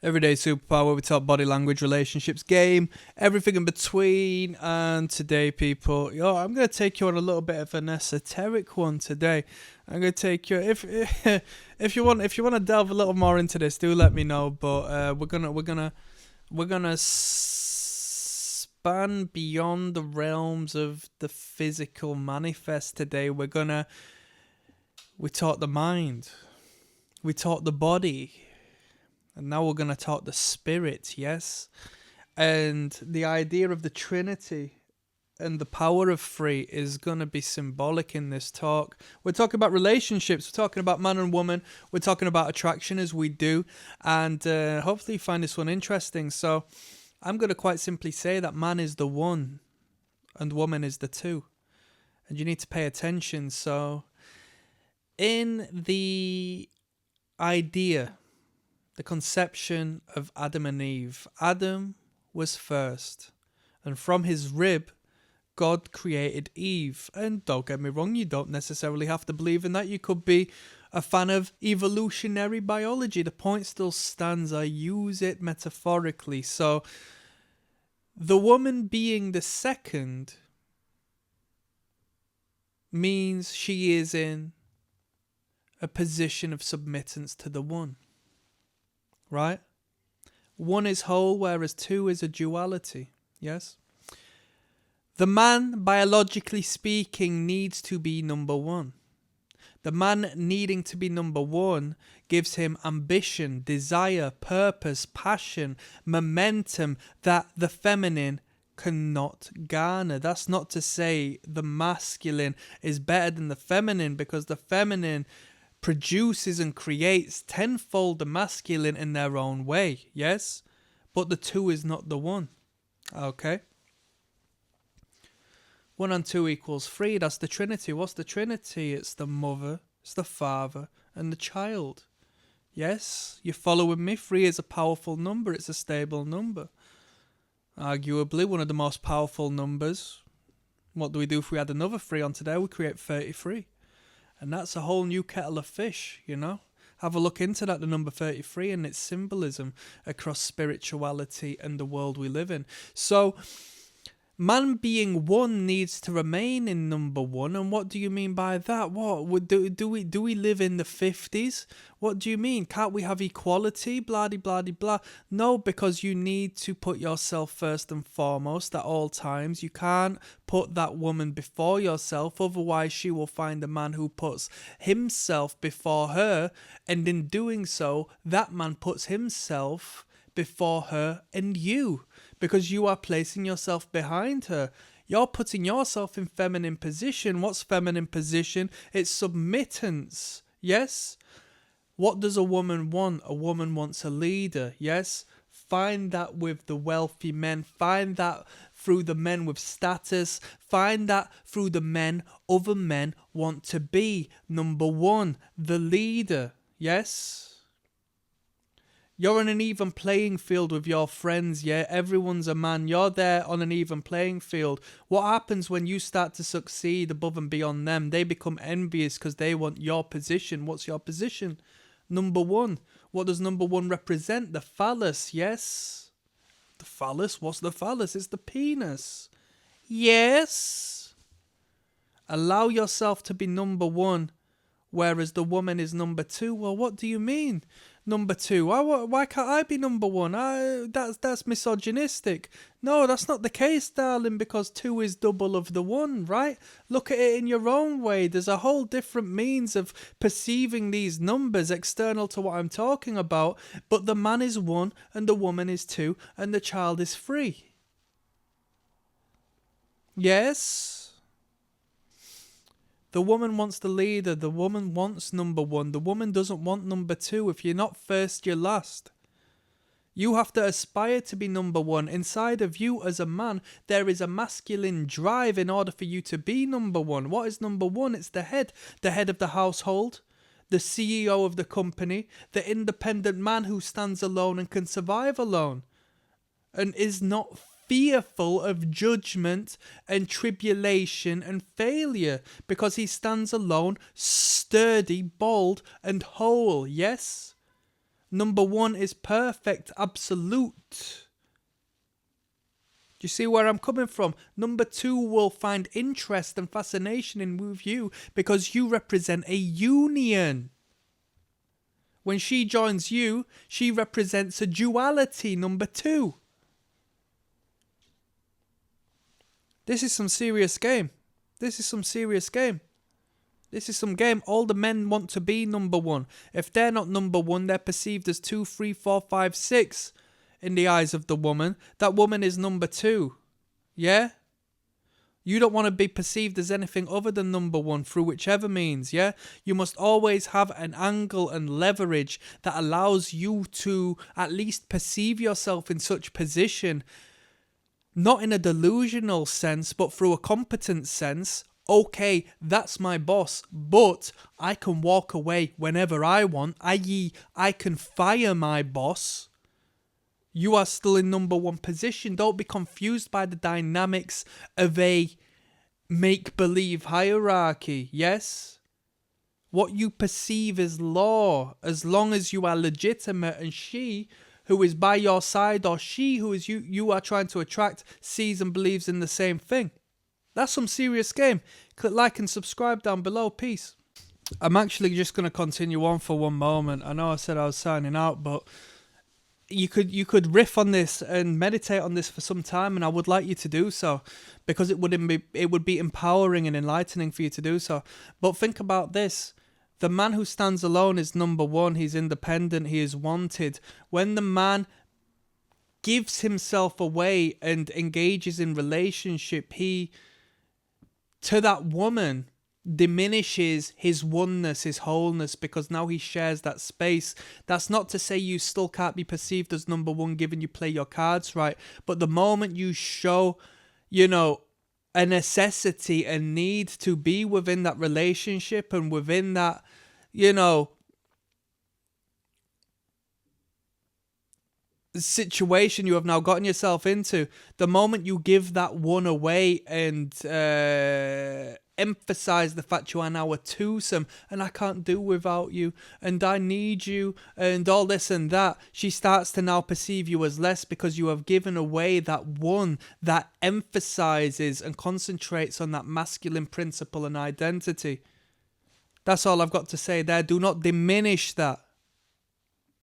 Everyday Superpower, where we talk body language, relationships, game, everything in between. And today, people, I'm going to take you on a little bit of an esoteric one today. I'm going to take you if you want to delve a little more into this, do let me know. But we're gonna span beyond the realms of the physical manifest today. We talk the mind, we talk the body. And now we're going to talk the spirit, yes? And the idea of the Trinity and the power of three is going to be symbolic in this talk. We're talking about relationships. We're talking about man and woman. We're talking about attraction as we do. And hopefully you find this one interesting. So I'm going to quite simply say that man is the one and woman is the two. And you need to pay attention. So in the idea, the conception of Adam and Eve. Adam was first, and from his rib, God created Eve. And don't get me wrong, you don't necessarily have to believe in that. You could be a fan of evolutionary biology. The point still stands. I use it metaphorically. So, the woman being the second means she is in a position of submittance to the one. Right? One is whole, whereas two is a duality. Yes? The man, biologically speaking, needs to be number one. The man needing to be number one gives him ambition, desire, purpose, passion, momentum that the feminine cannot garner. That's not to say the masculine is better than the feminine, because the feminine produces and creates tenfold the masculine in their own way, yes? But the two is not the one, okay? 1 and 2 equals 3, that's the Trinity. What's the Trinity? It's the mother, it's the father, and the child. Yes, you're following me? 3 is a powerful number, it's a stable number. Arguably one of the most powerful numbers. What do we do if we add another 3 on today? We create 33. And that's a whole new kettle of fish, you know. Have a look into that, the number 33, and its symbolism across spirituality and the world we live in. So, man being one needs to remain in number one. And what do you mean by that? What do we live in the 50s? What do you mean? Can't we have equality? Blah, blah, blah, blah. No, because you need to put yourself first and foremost at all times. You can't put that woman before yourself. Otherwise, she will find a man who puts himself before her. And in doing so, that man puts himself before her and you. Because you are placing yourself behind her. You're putting yourself in feminine position. What's feminine position? It's submittance. Yes? What does a woman want? A woman wants a leader. Yes? Find that with the wealthy men. Find that through the men with status. Find that through the men other men want to be. Number one, the leader. Yes? You're on an even playing field with your friends, yeah? Everyone's a man. You're there on an even playing field. What happens when you start to succeed above and beyond them? They become envious because they want your position. What's your position? Number one. What does number one represent? The phallus, yes? The phallus? What's the phallus? It's the penis. Yes? Allow yourself to be number one, whereas the woman is number two. Well, what do you mean? Number two. Why can't I be number one? That's misogynistic. No, that's not the case, darling, because 2 is double of the 1, right? Look at it in your own way. There's a whole different means of perceiving these numbers external to what I'm talking about, but the man is 1 and the woman is 2 and the child is 3. Yes? The woman wants the leader. The woman wants number 1. The woman doesn't want number 2. If you're not first, you're last. You have to aspire to be number 1. Inside of you as a man, there is a masculine drive in order for you to be number 1. What is number 1? It's the head of the household, the CEO of the company, the independent man who stands alone and can survive alone and is not fearful of judgment and tribulation and failure because he stands alone, sturdy, bold and whole. Yes? Number one is perfect, absolute. Do you see where I'm coming from? Number two will find interest and fascination in with you because you represent a union. When she joins you, she represents a duality, number two. This is some serious game. This is some serious game. This is some game. All the men want to be number one. If they're not number one, they're perceived as 2, 3, 4, 5, 6 in the eyes of the woman. That woman is number two. Yeah? You don't want to be perceived as anything other than number one through whichever means, yeah? You must always have an angle and leverage that allows you to at least perceive yourself in such position, not in a delusional sense, but through a competent sense. Okay, that's my boss, but I can walk away whenever I want, i.e., I can fire my boss. You are still in number one position. Don't be confused by the dynamics of a make-believe hierarchy, yes? What you perceive is law, as long as you are legitimate, and she who is by your side, or she who is you are trying to attract, sees and believes in the same thing. That's some serious game. Click like and subscribe down below. Peace. I'm actually just going to continue on for one moment. I know I said I was signing out, but you could riff on this and meditate on this for some time, and I would like you to do so, because it would be empowering and enlightening for you to do so. But think about this. The man who stands alone is number one. He's independent. He is wanted. When the man gives himself away and engages in relationship, he, to that woman, diminishes his oneness, his wholeness, because now he shares that space. That's not to say you still can't be perceived as number one given you play your cards right, but the moment you show, a necessity, a need to be within that relationship and within that, situation you have now gotten yourself into, the moment you give that one away and emphasize the fact you are now a twosome and I can't do without you and I need you and all this and that, she starts to now perceive you as less because you have given away that one that emphasizes and concentrates on that masculine principle and identity. That's all I've got to say there. Do not diminish that.